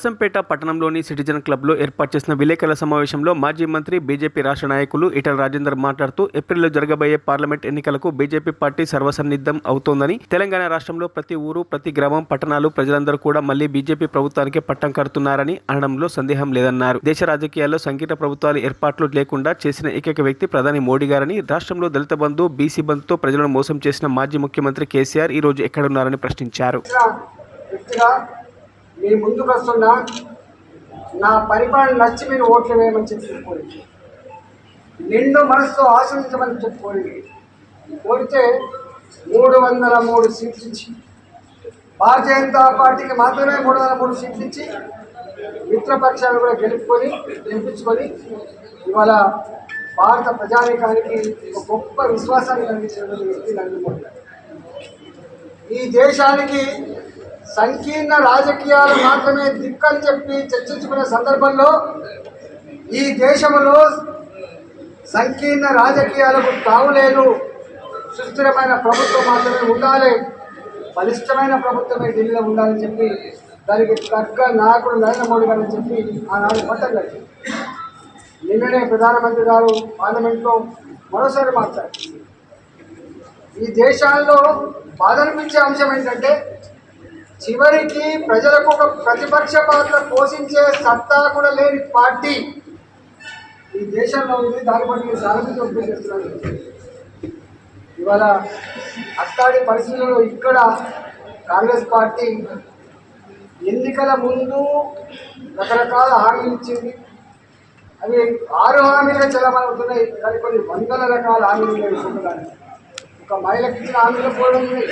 నర్సంపేట పట్టణంలోని సిటిజన్ క్లబ్లో ఏర్పాటు చేసిన విలేకరుల సమావేశంలో మాజీ మంత్రి బీజేపీ రాష్ట్ర నాయకులు ఈటెల రాజేందర్ మాట్లాడుతూ ఏప్రిల్లో జరగబోయే పార్లమెంట్ ఎన్నికలకు బీజేపీ పార్టీ సర్వసన్నిద్ధం అవుతోందని, తెలంగాణ రాష్ట్రంలో ప్రతి ఊరు, ప్రతి గ్రామం, పట్టణాలు ప్రజలందరూ కూడా మళ్లీ బీజేపీ ప్రభుత్వానికి పట్టం కడుతున్నారని అనడంలో సందేహం లేదన్నారు. దేశ రాజకీయాల్లో సంకీర్ణ ప్రభుత్వాలు ఏర్పాట్లు లేకుండా చేసిన ఏకైక వ్యక్తి ప్రధాని మోడీ గారని, రాష్ట్రంలో దళిత బంధు, బీసీ బంధుతో ప్రజలను మోసం చేసిన మాజీ ముఖ్యమంత్రి కేసీఆర్ ఈ రోజు ఎక్కడున్నారని ప్రశ్నించారు. మీ ముందుకు వస్తున్నా నా పరిపాలన నచ్చి మీరు ఓట్లు వేయమని చెప్పుకోండి, నిండు మనసుతో ఆశ్రయించమని చెప్పుకోండి. కోరితే 303 సీట్లు ఇచ్చి, భారతీయ జనతా పార్టీకి మాత్రమే 303 సీట్లు ఇచ్చి మిత్రపక్షాలు కూడా గెలిపించుకొని ఇవాళ భారత ప్రజానీకానికి ఒక గొప్ప విశ్వాసాన్ని కలిగించిన వ్యక్తి నరేంద్ర మోడీ. ఈ దేశానికి సంకీర్ణ రాజకీయాలు మాత్రమే దిక్కని చెప్పి చర్చించుకునే సందర్భంలో ఈ దేశంలో సంకీర్ణ రాజకీయాలకు తావులేదు, సుస్థిరమైన ప్రభుత్వం మాత్రమే ఉండాలి, బలిష్టమైన ప్రభుత్వమే ఢిల్లీలో ఉండాలని చెప్పి దానికి తగ్గ నాయకుడు నరేంద్ర మోడీ గారు చెప్పి ఆనాడు పట్టం కట్టింది. నిన్ననే ప్రధానమంత్రి గారు పార్లమెంట్లో మరోసారి మాట్లాడారు. ఈ దేశాల్లో బాధనిపించే అంశం ఏంటంటే, చివరికి ప్రజలకు ఒక ప్రతిపక్ష పాత్ర పోషించే సత్తా కూడా లేని పార్టీ ఈ దేశంలో ఉంది. దాని బట్టి సారథ్యం చేస్తున్నారు. ఇవాళ అట్లాంటి పరిస్థితుల్లో ఇక్కడ కాంగ్రెస్ పార్టీ ఎన్నికల ముందు రకరకాల హామీలు ఇచ్చింది. అవి 6 హామీలే చలమవుతున్నాయి, కానీ కొన్ని వందల రకాల హామీలు ఉన్నాయి. ఒక మహిళకి ఇచ్చిన హామీలు కూడా ఉన్నాయి.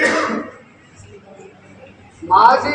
మాజీ